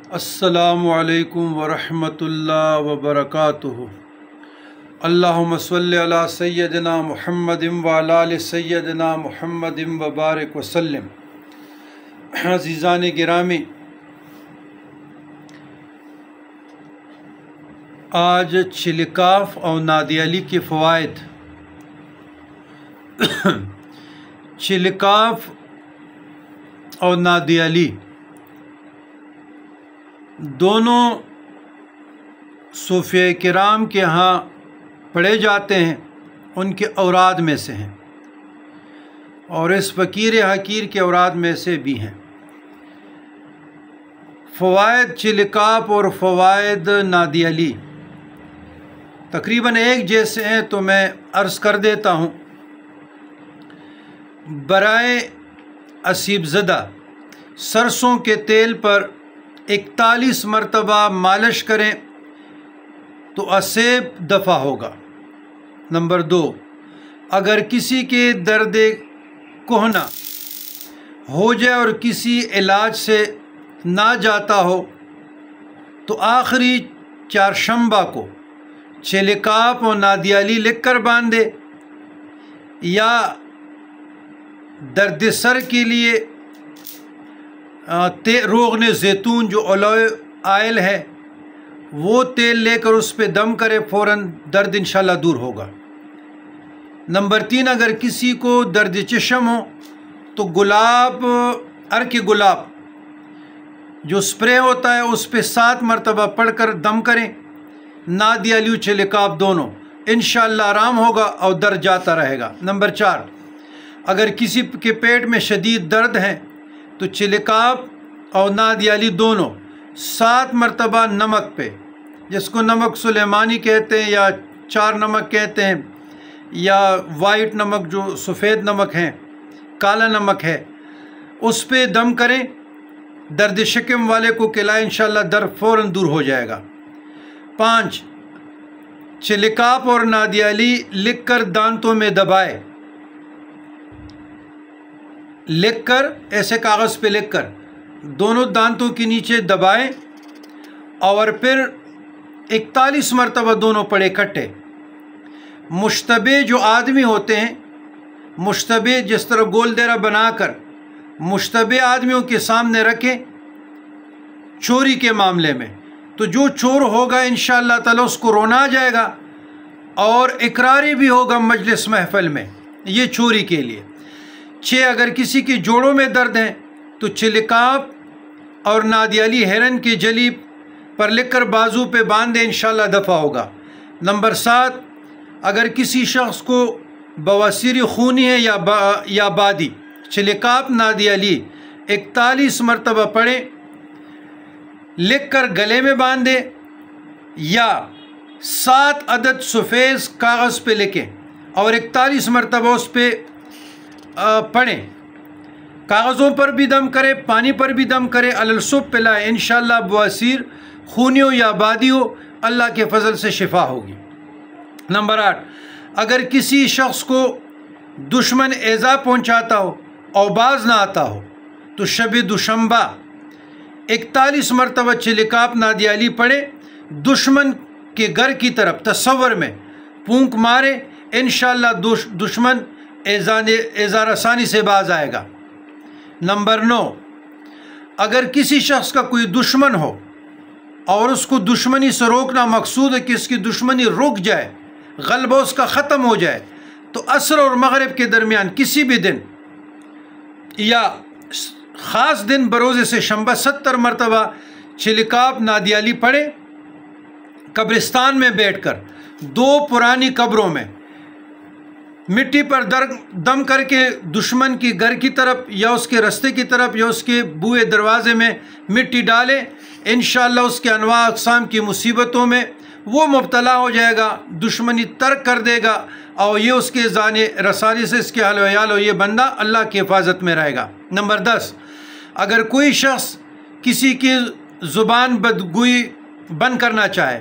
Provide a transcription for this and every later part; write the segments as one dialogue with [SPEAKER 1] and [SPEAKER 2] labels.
[SPEAKER 1] السلام علیکم ورحمۃ اللہ وبرکاتہ۔ اللہم صلی علی سیدنا محمد وعلی آل سیدنا محمد وبارک وسلم۔ عزیزان گرامی، آج چلکاف اور نادی علی کے فوائد۔ چلکاف اور نادی علی دونوں صوفیہ کرام کے ہاں پڑھے جاتے ہیں، ان کے اوراد میں سے ہیں، اور اس فقیر حقیر کے اوراد میں سے بھی ہیں۔ فوائد چلکاف اور فوائد نادی علی تقریباً ایک جیسے ہیں، تو میں عرض کر دیتا ہوں۔ برائے اسیب زدہ سرسوں کے تیل پر 41 مرتبہ مالش کریں تو اسیب دفع ہوگا۔ نمبر 2، اگر کسی کے درد کہنا ہو جائے اور کسی علاج سے نہ جاتا ہو تو آخری چہارشنبہ کو چلکاف اور نادی علی لکھ کر باندھے، یا درد سر کے لیے روغن زیتون جو اولو آئل ہے وہ تیل لے کر اس پہ دم کرے، فوراً درد انشاءاللہ دور ہوگا۔ نمبر 3، اگر کسی کو درد چشم ہو تو گلاب، عرق گلاب جو سپرے ہوتا ہے اس پہ 7 مرتبہ پڑھ کر دم کریں، نادی علی چلکاف دونوں، انشاءاللہ آرام ہوگا اور درد جاتا رہے گا۔ نمبر 4، اگر کسی کے پیٹ میں شدید درد ہے تو چلکاف اور نادی علی دونوں 7 مرتبہ نمک پہ، جس کو نمک سلیمانی کہتے ہیں یا 4 نمک کہتے ہیں، یا وائٹ نمک جو سفید نمک ہے، کالا نمک ہے، اس پہ دم کریں، درد شکم والے کو کھلائیں، انشاءاللہ درد فوراً دور ہو جائے گا۔ 5، چلکاف اور نادی علی لکھ کر دانتوں میں دبائے، لکھ کر ایسے کاغذ پہ لکھ کر دونوں دانتوں کے نیچے دبائیں، اور پھر 41 مرتبہ دونوں پڑھے اکٹھے۔ مشتبہ جو آدمی ہوتے ہیں، مشتبہ جس طرح گول دیرہ بنا کر مشتبہ آدمیوں کے سامنے رکھیں چوری کے معاملے میں، تو جو چور ہوگا انشاءاللہ تعالیٰ اس کو رونا آ جائے گا اور اقراری بھی ہوگا مجلس محفل میں، یہ چوری کے لیے۔ 6، اگر کسی کے جوڑوں میں درد ہیں تو چلکاف اور نادی علی ہرن کی جلی پر لکھ کر بازو پہ باندھیں، انشاءاللہ دفع ہوگا۔ نمبر 7، اگر کسی شخص کو بواسیر خونی ہے یا بادی، چلکاف نادی علی 41 مرتبہ پڑھیں، لکھ کر گلے میں باندھیں، یا 7 عدد سفید کاغذ پہ لکھیں اور 41 مرتبہ اس پہ پڑھیں۔ کاغذوں پر بھی دم کرے، پانی پر بھی دم کرے، الصبح پلائے، انشاءاللہ بواسیر خونی ہو یا بادی ہو، اللہ کے فضل سے شفا ہوگی۔ نمبر 8، اگر کسی شخص کو دشمن ایذا پہنچاتا ہو اور باز نہ آتا ہو تو شب دوشنبہ 41 مرتبہ چلکاف نادی علی پڑھے، دشمن کے گھر کی طرف تصور میں پونک مارے، انشاءاللہ دشمن ایذا رسانی سے باز آئے گا۔ نمبر 9، اگر کسی شخص کا کوئی دشمن ہو اور اس کو دشمنی سے روکنا مقصود ہے کہ اس کی دشمنی رک جائے، غلبہ اس کا ختم ہو جائے، تو عصر اور مغرب کے درمیان کسی بھی دن یا خاص دن بروز سے شنبہ 70 مرتبہ چلکاف نادی علی پڑھے، قبرستان میں بیٹھ کر 2 پرانی قبروں میں مٹی پر دم کر کے دشمن کی گھر کی طرف یا اس کے رستے کی طرف یا اس کے بوئے دروازے میں مٹی ڈالے، انشاءاللہ اس کے انواع اقسام کی مصیبتوں میں وہ مبتلا ہو جائے گا، دشمنی ترک کر دے گا، اور یہ اس کے زانے رسالی سے اس کے حال و عیال اور یہ بندہ اللہ کی حفاظت میں رہے گا۔ نمبر 10، اگر کوئی شخص کسی کی زبان بدگوئی بند کرنا چاہے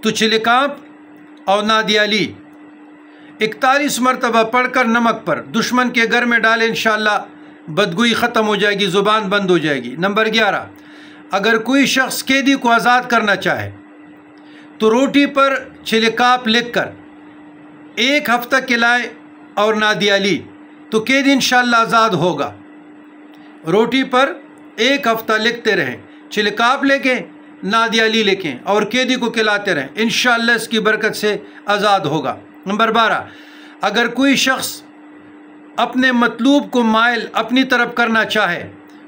[SPEAKER 1] تو چلکاف اور نادی علی 41 مرتبہ پڑھ کر نمک پر دشمن کے گھر میں ڈالے، انشاءاللہ بدگوئی ختم ہو جائے گی، زبان بند ہو جائے گی۔ نمبر 11، اگر کوئی شخص قیدی کو آزاد کرنا چاہے تو روٹی پر چھلکاپ لکھ کر 1 ہفتہ کھلائے اور نادیہ لی تو قیدی انشاءاللہ آزاد ہوگا۔ روٹی پر 1 ہفتہ لکھتے رہیں، چھلکاپ لکھیں، نادیہ لی لکھیں اور قیدی کو کھلاتے رہیں، انشاءاللہ اس کی برکت سے آزاد ہوگا۔ نمبر 12، اگر کوئی شخص اپنے مطلوب کو مائل اپنی طرف کرنا چاہے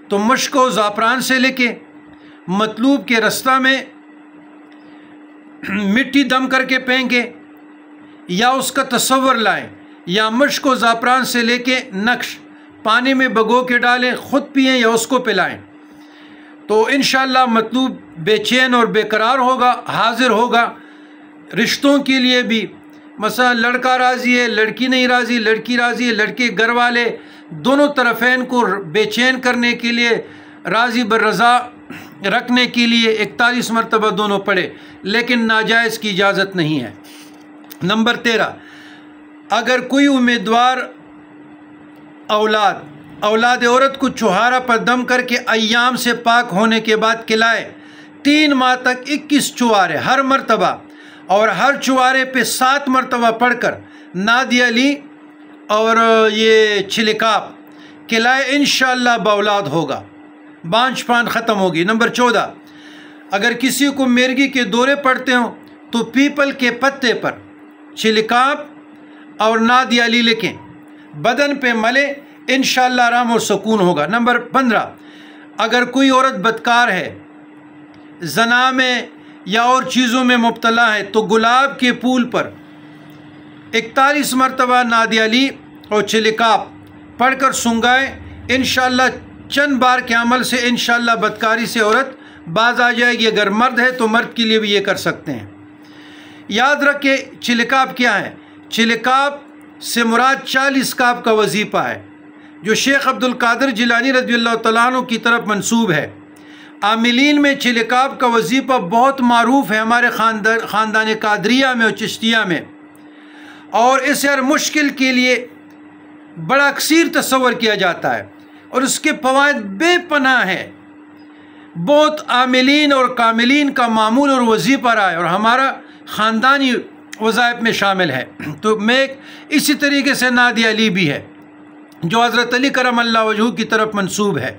[SPEAKER 1] تو مشک و زعفران سے لکھیں، مطلوب کے رستہ میں مٹی دم کر کے پھینکیں یا اس کا تصور لائیں، یا مشک و زعفران سے لے کے نقش پانی میں بھگو کے ڈالیں، خود پئیں یا اس کو پلائیں تو انشاءاللہ مطلوب بے چین اور بے قرار ہوگا، حاضر ہوگا۔ رشتوں کے لیے بھی مثلا لڑکا راضی ہے، لڑکی نہیں راضی، لڑکی راضی ہے، لڑکے گھر والے دونوں طرفین کو بے چین کرنے کے لیے، راضی بالرضا رکھنے کے لیے 41 مرتبہ دونوں پڑھے، لیکن ناجائز کی اجازت نہیں ہے۔ نمبر 13، اگر کوئی امیدوار اولاد عورت کو چوہارا پر دم کر کے ایام سے پاک ہونے کے بعد کھلائے، 3 ماہ تک 21 چوہارے ہر مرتبہ اور ہر چوہارے پہ 7 مرتبہ پڑھ کر نادیہ لی اور یہ چھلکاپ کھلائے، انشاءاللہ باولاد ہوگا، بانجھ پان ختم ہوگی۔ نمبر 14، اگر کسی کو مرگی کے دورے پڑتے ہوں تو پیپل کے پتے پر چھلکاپ اور نادیہ لی لکھیں، بدن پہ ملے، انشاءاللہ آرام اور سکون ہوگا۔ نمبر 15، اگر کوئی عورت بدکار ہے، زنا میں یا اور چیزوں میں مبتلا ہے تو گلاب کے پھول پر 41 مرتبہ نادیہ لی اور چھلکاپ پڑھ کر سنگائے، انشاءاللہ چند بار کے عمل سے انشاءاللہ بدکاری سے عورت باز آ جائے گی۔ اگر مرد ہے تو مرد کے لیے بھی یہ کر سکتے ہیں۔ یاد رکھیں چھلکاپ کیا ہے؟ چھلکاپ سے مراد 40 کاپ کا وظیفہ ہے جو شیخ عبد القادر جیلانی رضی اللہ تعالیٰ عنہ کی طرف منسوب ہے۔ عاملین میں چھلکاپ کا وظیفہ بہت معروف ہے ہمارے خاندان قادریہ میں اور چشتیہ میں، اور اسے ہر مشکل کے لیے بڑا کثیر تصور کیا جاتا ہے اور اس کے فوائد بے پناہ ہے۔ بہت عاملین اور کاملین کا معمول اور وظیفہ رہا ہے اور ہمارا خاندانی وظائف میں شامل ہے۔ تو میں اسی طریقے سے نادیہ لی بھی ہے جو حضرت علی کرم اللہ وجہہ کی طرف منسوب ہے۔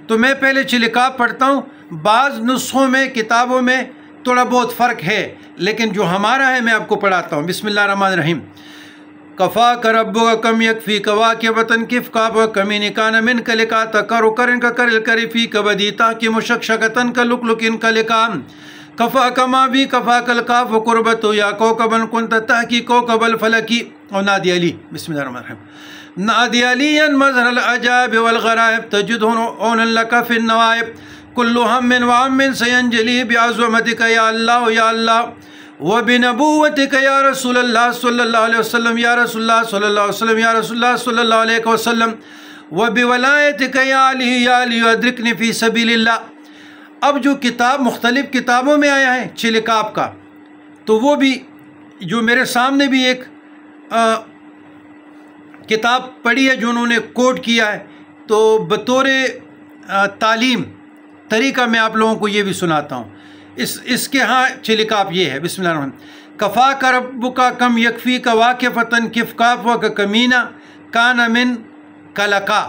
[SPEAKER 1] تو میں پہلے چھلکاپ پڑھتا ہوں، بعض نسخوں میں کتابوں میں تھوڑا بہت فرق ہے، لیکن جو ہمارا ہے میں آپ کو پڑھاتا ہوں۔ بسم اللہ الرحمن الرحیم۔ کفاک ربک کم یکفیک واقبۃ کفکاف کمین کان منک لکا تکرکرن ککرل کری فیک بدیتا کی مشکشکتن کلکلکن کلکام کفاک ما بی کفاک الکاف قربت یا کوکبن کنت تحکی کوکب الفلکی۔ اور نادیہ لی، بسم اللہ الرحمن الرحیم۔ نادیہ لی مظہر العجائب والغرائب تجدہ عونا لک فی النوائب کل ہم وعم سینجلی بعظمتک یا اللہ یا اللہ وبنبوتک یا رسول اللہ صلی اللہ علیہ وسلم یا رسول اللہ صلی اللہ علیہ وسلم یا رسول اللہ صلی اللہ علیہ وسلم وبولایتک یا علی ادرکنی فی سبیل اللہ۔ اب جو کتاب مختلف کتابوں میں آیا ہے چھلکاپ کا، تو وہ بھی جو میرے سامنے بھی ایک کتاب پڑھی ہے جو انہوں نے کوٹ کیا ہے، تو بطور تعلیم طریقہ میں آپ لوگوں کو یہ بھی سناتا ہوں۔ اس کے ہاں چھلکاپ یہ ہے، بسم اللہ الرحمن الرحیم۔ کفاک ربک کم یکفیک واقفتن کفکاف کمینہ کان من کلکا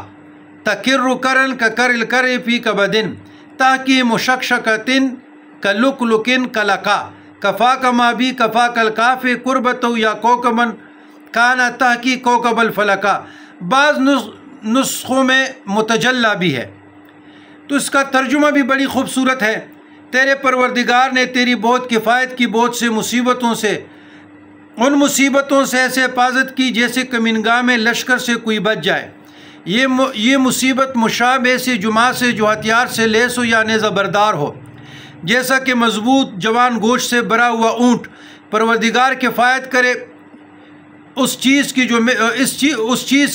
[SPEAKER 1] تکر کرن ککرل کر فیک بدن تاکی مشکشکتن کلکلکن کلکا کفاک ما بی کفاک الکاف قربت یا کوکبن کانا تحکی کوکب الفلکا۔ بعض نسخوں میں متجلہ بھی ہے، تو اس کا ترجمہ بھی بڑی خوبصورت ہے۔ تیرے پروردگار نے تیری بہت کفایت کی بہت سے مصیبتوں سے، ان مصیبتوں سے ایسے حفاظت کی جیسے کمینگاہ میں لشکر سے کوئی بچ جائے۔ یہ مصیبت مشابہ سے جماع سے جو ہتھیار سے لیس ہو یا نیزہ بردار ہو، جیسا کہ مضبوط جوان گوشت سے بھرا ہوا اونٹ۔ پروردگار کفایت کرے اس چیز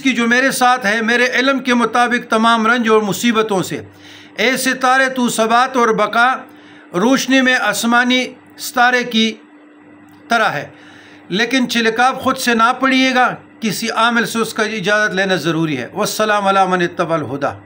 [SPEAKER 1] کی جو میرے ساتھ ہے، میرے علم کے مطابق تمام رنج اور مصیبتوں سے۔ اے ستارے تو ثبات اور بقا روشنی میں آسمانی ستارے کی طرح ہے۔ لیکن چھلکاپ خود سے نہ پڑھیے گا، کسی عامل سے اس کا اجازت لینا ضروری ہے۔ والسلام علی من اتبع الہدی۔